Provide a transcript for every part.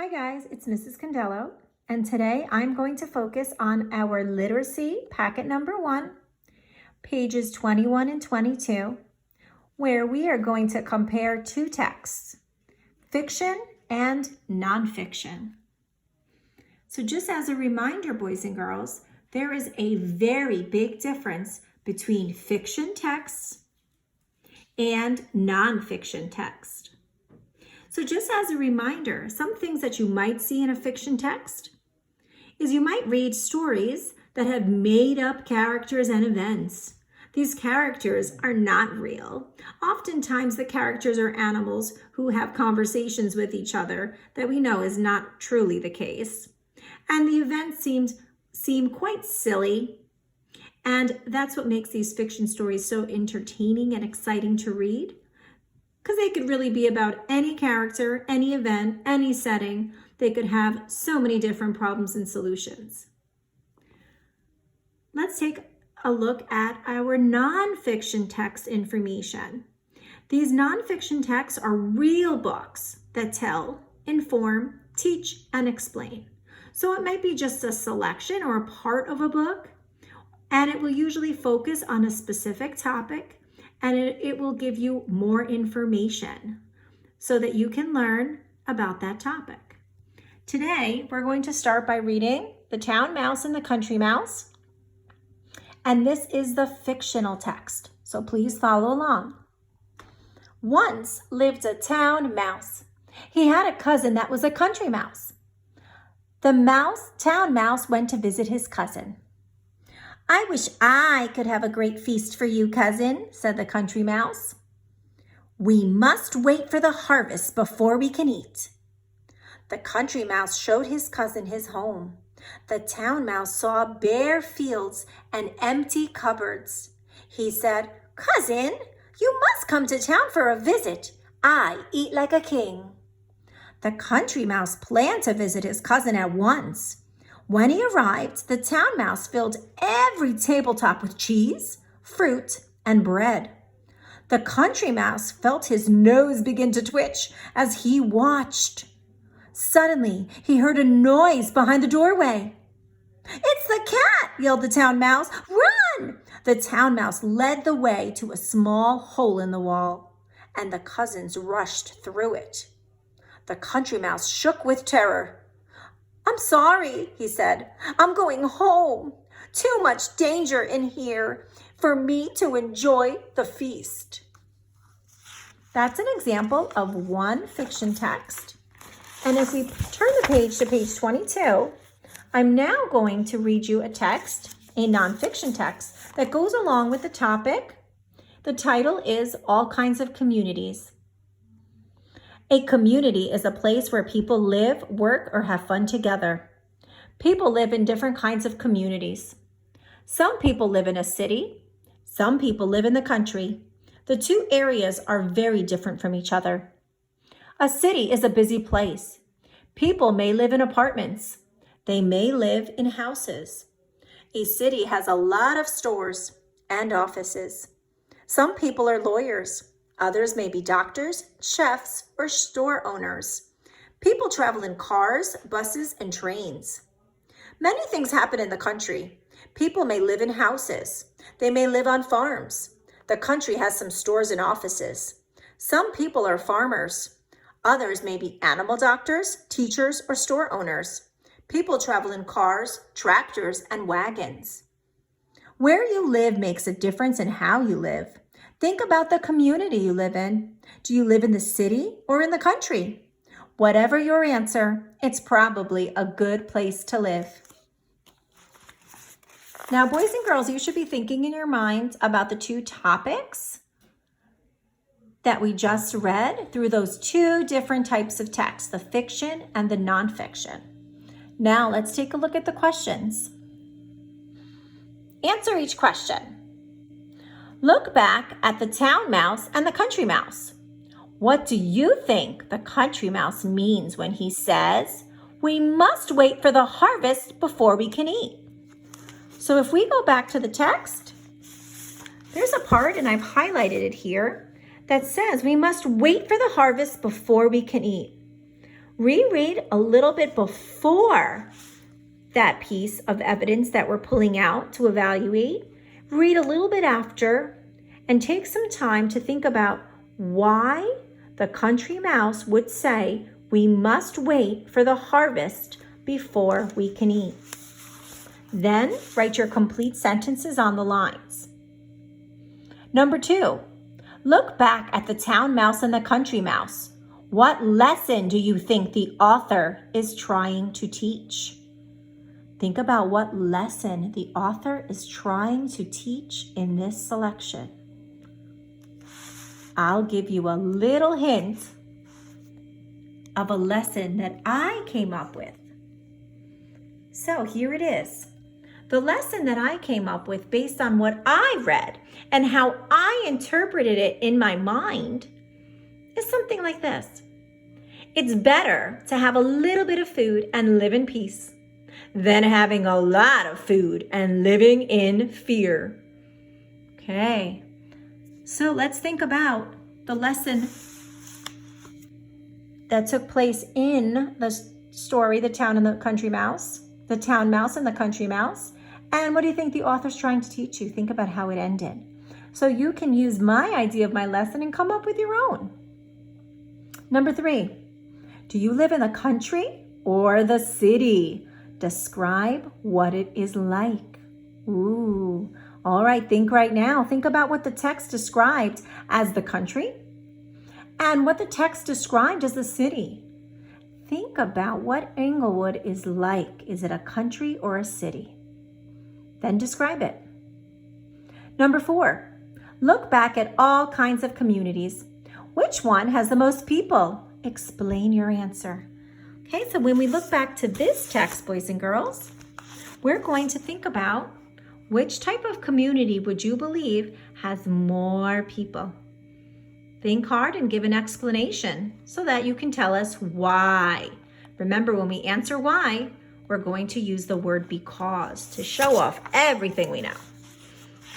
Hi guys, it's Mrs. Condello, and today I'm going to focus on our literacy packet number 1, pages 21 and 22, where we are going to compare two texts, fiction and nonfiction. So just as a reminder, boys and girls, there is a very big difference between fiction texts and nonfiction text. So just as a reminder, some things that you might see in a fiction text is you might read stories that have made up characters and events. These characters are not real. Oftentimes the characters are animals who have conversations with each other that we know is not truly the case. And the events seem quite silly. And that's what makes these fiction stories so entertaining and exciting to read. Because they could really be about any character, any event, any setting. They could have so many different problems and solutions. Let's take a look at our nonfiction text information. These nonfiction texts are real books that tell, inform, teach, and explain. So it might be just a selection or a part of a book, and it will usually focus on a specific topic, and it will give you more information so that you can learn about that topic. Today, we're going to start by reading The Town Mouse and the Country Mouse. And this is the fictional text, so please follow along. Once lived a town mouse. He had a cousin that was a country mouse. The town mouse went to visit his cousin. "I wish I could have a great feast for you, cousin," said the country mouse. "We must wait for the harvest before we can eat." The country mouse showed his cousin his home. The town mouse saw bare fields and empty cupboards. He said, "Cousin, you must come to town for a visit. I eat like a king." The country mouse planned to visit his cousin at once. When he arrived, the town mouse filled every tabletop with cheese, fruit, and bread. The country mouse felt his nose begin to twitch as he watched. Suddenly, he heard a noise behind the doorway. "It's the cat!" yelled the town mouse. "Run!" The town mouse led the way to a small hole in the wall, and the cousins rushed through it. The country mouse shook with terror. "I'm sorry," he said. "I'm going home. Too much danger in here for me to enjoy the feast." That's an example of one fiction text. And if we turn the page to page 22, I'm now going to read you a text, a nonfiction text, that goes along with the topic. The title is All Kinds of Communities. A community is a place where people live, work, or have fun together. People live in different kinds of communities. Some people live in a city. Some people live in the country. The two areas are very different from each other. A city is a busy place. People may live in apartments. They may live in houses. A city has a lot of stores and offices. Some people are lawyers. Others may be doctors, chefs, or store owners. People travel in cars, buses, and trains. Many things happen in the country. People may live in houses. They may live on farms. The country has some stores and offices. Some people are farmers. Others may be animal doctors, teachers, or store owners. People travel in cars, tractors, and wagons. Where you live makes a difference in how you live. Think about the community you live in. Do you live in the city or in the country? Whatever your answer, it's probably a good place to live. Now, boys and girls, you should be thinking in your mind about the two topics that we just read through those two different types of text, the fiction and the nonfiction. Now, let's take a look at the questions. Answer each question. Look back at the town mouse and the country mouse. What do you think the country mouse means when he says, "We must wait for the harvest before we can eat"? So if we go back to the text, there's a part, and I've highlighted it here, that says we must wait for the harvest before we can eat. Reread a little bit before that piece of evidence that we're pulling out to evaluate. Read a little bit after and take some time to think about why the country mouse would say we must wait for the harvest before we can eat. Then write your complete sentences on the lines. Number 2, look back at the town mouse and the country mouse. What lesson do you think the author is trying to teach? Think about what lesson the author is trying to teach in this selection. I'll give you a little hint of a lesson that I came up with. So here it is. The lesson that I came up with based on what I read and how I interpreted it in my mind is something like this. It's better to have a little bit of food and live in peace than having a lot of food and living in fear. Okay, so let's think about the lesson that took place in the story, The Town and the Country Mouse, The Town Mouse and the Country Mouse. And what do you think the author's trying to teach you? Think about how it ended. So you can use my idea of my lesson and come up with your own. Number 3, do you live in the country or the city? Describe what it is like. Ooh, all right, think right now. Think about what the text described as the country and what the text described as the city. Think about what Englewood is like. Is it a country or a city? Then describe it. Number 4, look back at all kinds of communities. Which one has the most people? Explain your answer. Okay, so when we look back to this text, boys and girls, we're going to think about which type of community would you believe has more people? Think hard and give an explanation so that you can tell us why. Remember, when we answer why, we're going to use the word because to show off everything we know.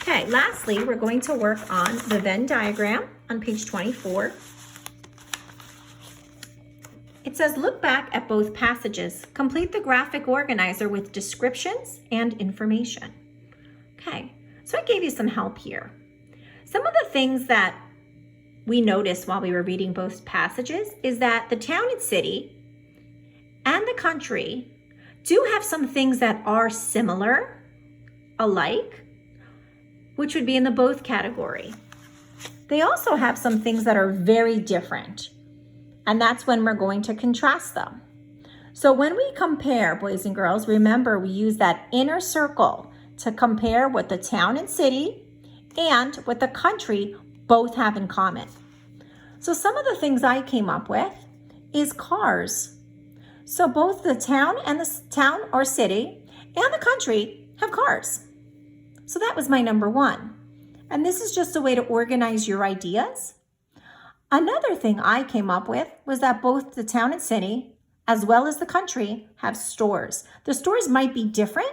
Okay, lastly, we're going to work on the Venn diagram on page 24. It says, look back at both passages. Complete the graphic organizer with descriptions and information. Okay, so I gave you some help here. Some of the things that we noticed while we were reading both passages is that the town and city and the country do have some things that are similar, alike, which would be in the both category. They also have some things that are very different, and that's when we're going to contrast them. So when we compare, boys and girls, remember we use that inner circle to compare what the town and city and what the country both have in common. So some of the things I came up with is cars. So both the town or city and the country have cars. So that was my number 1. And this is just a way to organize your ideas. Another thing I came up with was that both the town and city, as well as the country, have stores. The stores might be different,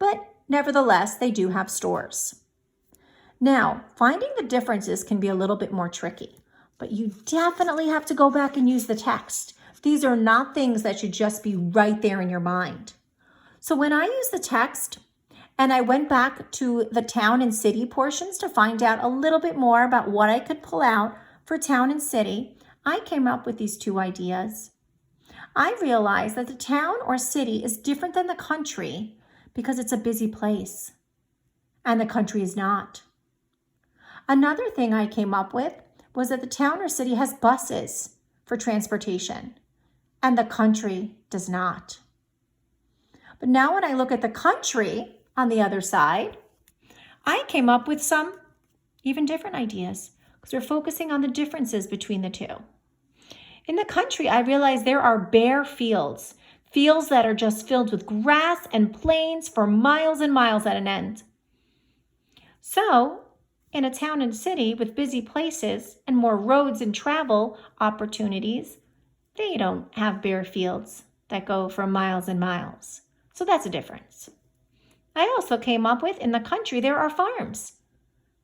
but nevertheless, they do have stores. Now, finding the differences can be a little bit more tricky, but you definitely have to go back and use the text. These are not things that should just be right there in your mind. So when I use the text and I went back to the town and city portions to find out a little bit more about what I could pull out for town and city, I came up with these 2 ideas. I realized that the town or city is different than the country because it's a busy place, and the country is not. Another thing I came up with was that the town or city has buses for transportation, and the country does not. But now when I look at the country on the other side, I came up with some even different ideas because we're focusing on the differences between the 2. In the country, I realized there are bare fields that are just filled with grass and plains for miles and miles at an end. So in a town and city with busy places and more roads and travel opportunities, they don't have bare fields that go for miles and miles. So that's a difference. I also came up with, in the country, there are farms.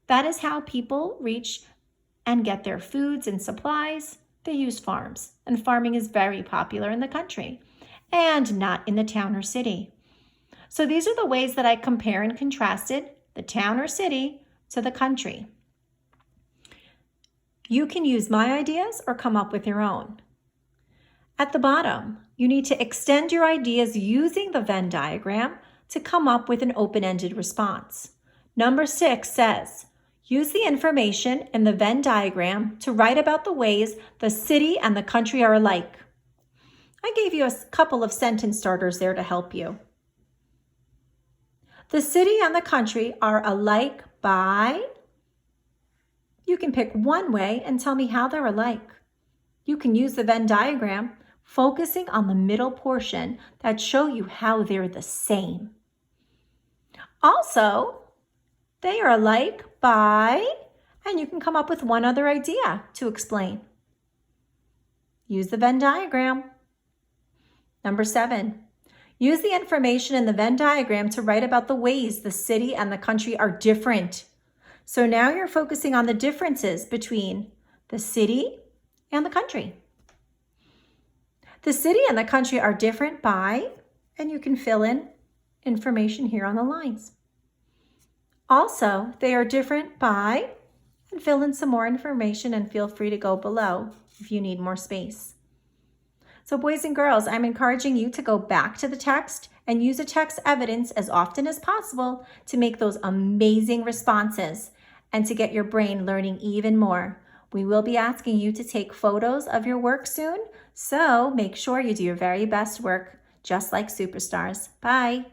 That is how people reach and get their foods and supplies they use farms, and farming is very popular in the country and not in the town or city. So these are the ways that I compare and contrasted the town or city to the country. You can use my ideas or come up with your own. At the bottom, you need to extend your ideas using the Venn diagram to come up with an open-ended response. Number 6 says, use the information in the Venn diagram to write about the ways the city and the country are alike. I gave you a couple of sentence starters there to help you. The city and the country are alike by... You can pick one way and tell me how they're alike. You can use the Venn diagram, focusing on the middle portion that show you how they're the same. Also, they are alike by, and you can come up with one other idea to explain. Use the Venn diagram. Number 7, use the information in the Venn diagram to write about the ways the city and the country are different. So now you're focusing on the differences between the city and the country. The city and the country are different by, and you can fill in information here on the lines. Also, they are different by, and fill in some more information, and feel free to go below if you need more space. So boys and girls, I'm encouraging you to go back to the text and use the text evidence as often as possible to make those amazing responses and to get your brain learning even more. We will be asking you to take photos of your work soon, so make sure you do your very best work, just like superstars. Bye.